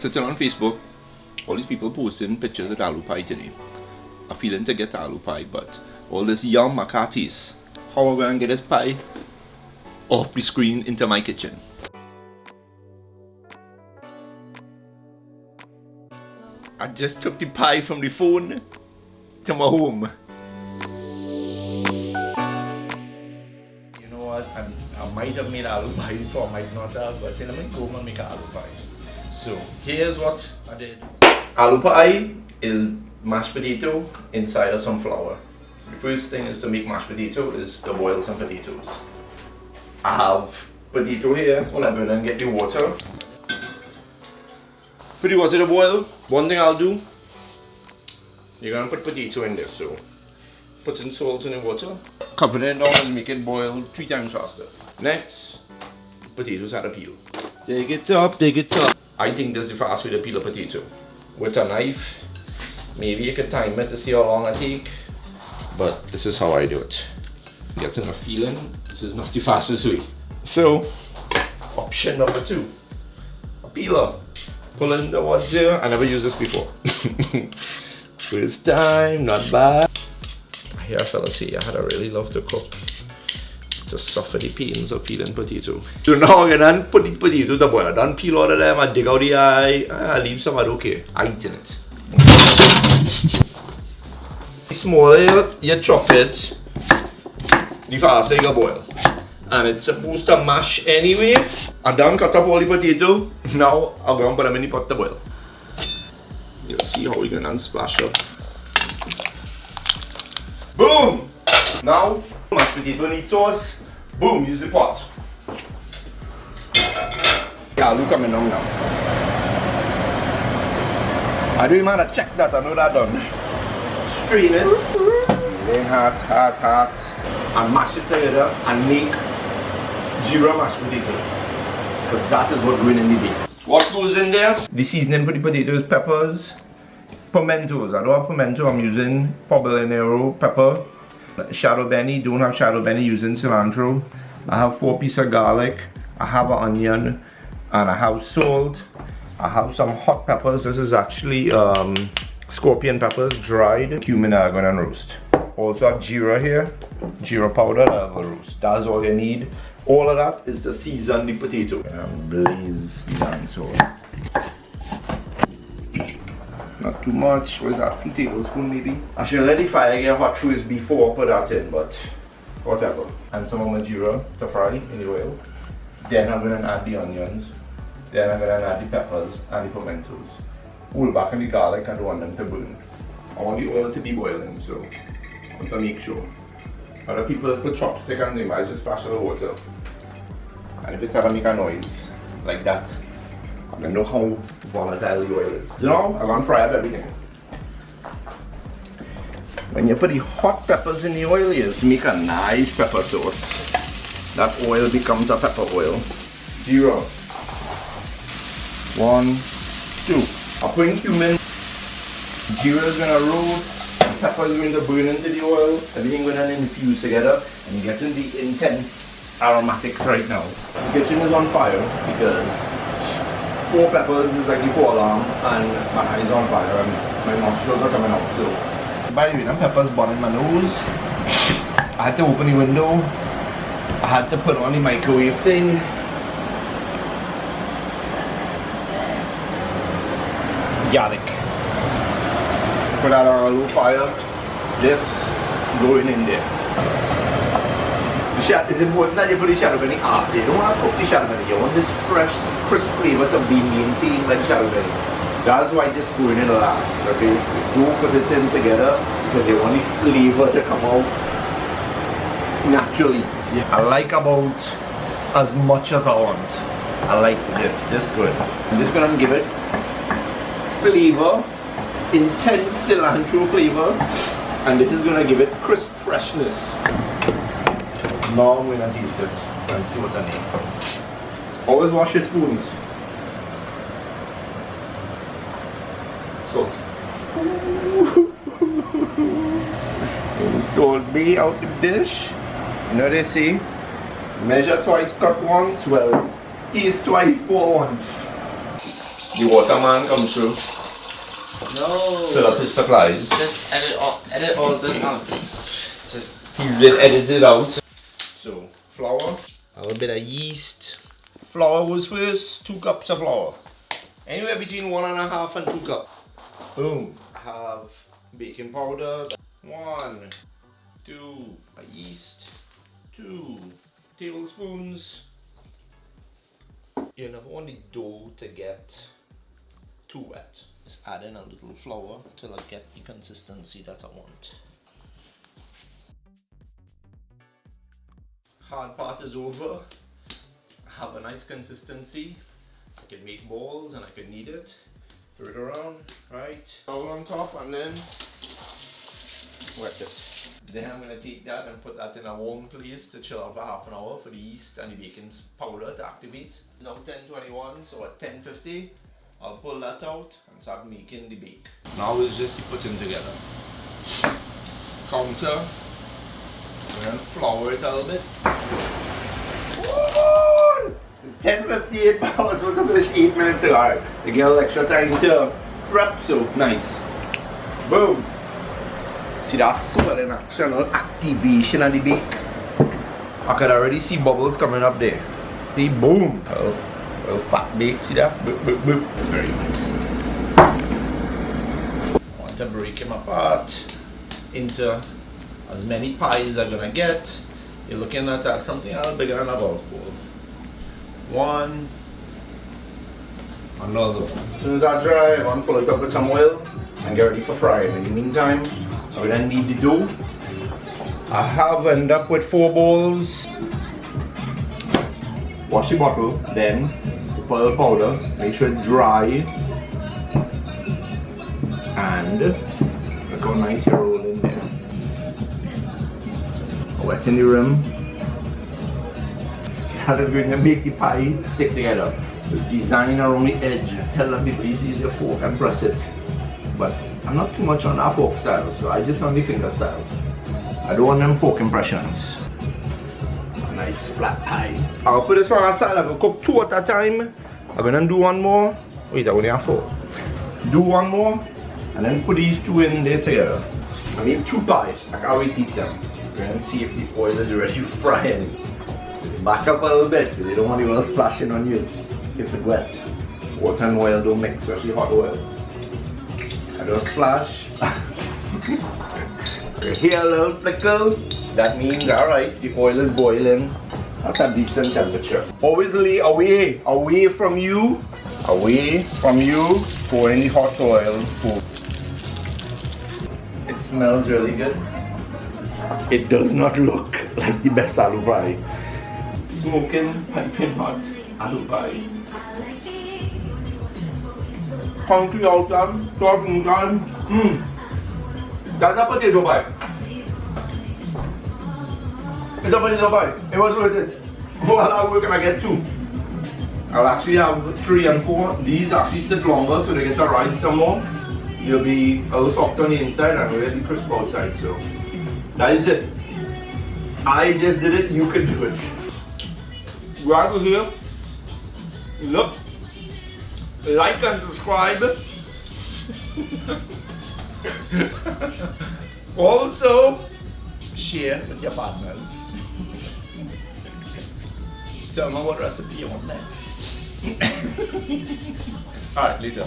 sitting on Facebook, all these people posting pictures of aloo pie today. I'm feeling to get aloo pie, but all this yum makatis. How am I going to get this pie off the screen into my kitchen? I just took the pie from the phone to my home. You know what? I might have made aloo pie before, I might not have, but I said, let me go home and make an aloo pie. So here's what I did. Aloo pie is mashed potato inside of some flour. The first thing is to make mashed potato is to boil some potatoes. I have potato here. When I burn and get the water. Put the water to boil. One thing I'll do, you're gonna put potato in there, so put some salt in the water, cover it down and make it boil 3 times faster. Next, potatoes had to peel. Dig it up, dig it up. I think this is the fast way to peel a potato. With a knife, maybe you can time it to see how long it takes, but this is how I do it. Getting a feeling, this is not the fastest way. So, option number 2, a peeler. Pull in the ones here. I never used this before. First time, not bad. I hear a fella say I had to really love to cook to suffer the pains of peeling potato. So now I can put the potato to boil. I don't peel all of them, I dig out the eye, I leave some, I don't care. I eat in it. The smaller you chop it, the faster you boil. And it's supposed to mash anyway. I done cut up all the potato. Now I'm going to put them in the pot to boil. You'll see how we're going to splash up. Boom! Now, mashed potato need sauce. Boom, use the pot. The aloo coming down now. I don't even have to check that, I know that done. Strain it. Then hot. And mash it together and make geera mashed potato. Because that is what going in the day. What goes in there? The seasoning for the potatoes, peppers, pimentos. I don't have pimento, I'm using poblano pepper. Shadow benny, don't have shadow benny, using cilantro. I have 4 pieces of garlic. I have an onion. And I have salt. I have some hot peppers. This is actually scorpion peppers, dried. Cumin I'm gonna roast. Also have geera here. Geera powder that I will roast. That's all you need. All of that is to season the potato. Blaze the dinosaur. Not too much. What is that? 2 tablespoons maybe. I should let the fire get hot first before I put that in, but whatever. And some of my geera to fry in the oil. Then I'm going to add the onions. Then I'm going to add the peppers and the pimentos. Pull back on the garlic. I don't want them to burn. I want the oil to be boiling, so I want to make sure. Other people put chopstick on them, I just splash the water. And if it's ever make a noise like that, I don't know how volatile the oil is. You know, I'm gonna fry up everything. When you put the hot peppers in the oil, you just make a nice pepper sauce. That oil becomes a pepper oil. Geera. 1, 2. I'll put in cumin. Geera is gonna roast. Peppers going to burn into the oil, everything going to infuse together, and you're getting the intense aromatics right now. The kitchen is on fire because 4 peppers is like the 4 alarm, and my eyes on fire and my nostrils are coming out. So, by the way, them peppers burning my nose. I had to open the window. I had to put on the microwave thing. Garlic. Put that on a low fire, just going in there. It's important that you put the shadow benny after. You don't want to cook the shadow benny, you want this fresh, crisp flavor to be maintained like shadow benny. That's why this going in last, okay? Don't put it in together because you want the flavor to come out naturally. Yeah. I like about as much as I want. I like this good. I'm just going to give it flavor. Intense cilantro flavor, and this is going to give it crisp freshness. Now I'm going to taste it and see what I need. Always wash your spoons. Salt. Salt me out the dish. You know what they say? Measure twice, cut once. Well, taste twice, pour once. The waterman comes through. No. Fill up his supplies. Just edit all this out. Just He did edit it out. So, flour. A little bit of yeast. Flour was first. 2 cups of flour. Anywhere between 1.5 and 2 cups. Boom. I have baking powder. 1, 2, yeast. 2 tablespoons. You never want the dough to get too wet. Just add in a little flour till I get the consistency that I want. Hard part is over. I have a nice consistency. I can make balls and I can knead it. Throw it around, right? Flour on top and then wet it. Then I'm going to take that and put that in a warm place to chill out for half an hour for the yeast and the baking powder to activate. Now 10:21, so at 10:50 I'll pull that out and start making the bake. Now it's just the putting together. Counter. We're going to flour it a little bit. Woo! It's 10:58, but I was supposed to finish 8 minutes ago. Alright, they get a little extra time to prep, so nice. Boom! See that swell in action, activation of the bake. I could already see bubbles coming up there. See, boom! Well, fat bake, see that? Boop, boop, boop. It's very nice. I want to break them apart into as many pies as I'm gonna get. You're looking at something a little bigger than a golf ball. 1, another one. As soon as I dry, I'm gonna fill it up with some oil and get ready for frying. In the meantime, I'm gonna knead the dough. I have ended up with 4 bowls. Wash the bottle, then put the powder, make sure it's dry, and look how nice you roll in there. Wetting the rim. That is going to make the pie stick together. The design around the edge. Tell them people use your fork and press it. But I'm not too much on that fork style, so I just on the finger style. I don't want them fork impressions. A nice flat pie. I'll put this one aside. I'm going to cook 2 at a time. I'm going to do 1 more. Wait, I only have 4. Do 1 more, and then put these 2 in there together. I need 2 pies. I can't wait to eat them. We're going to see if the oil is ready for frying. Back up a little bit because you don't want the oil splashing on you if it's wet. Water and oil don't mix, especially hot oil. I don't splash. You hear a little flicker? That means, alright, the oil is boiling at a decent temperature. Always lay away from you. Away from you. Pour in the hot oil. It smells really good. It does not look like the best aloo pie. Smoking, piping hot aloo pie. Country out time, talking time. That's a potato pie. It's a potato pie. It was worth it. Well, we're gonna get 2. I'll actually have 3 and 4. These actually sit longer so they get to rise some more. They'll be a little soft on the inside and really crisp outside. So that is it. I just did it, you can do it. Right over here, look, like and subscribe. Also, share with your partners. Tell me what recipe you want next. Alright, later.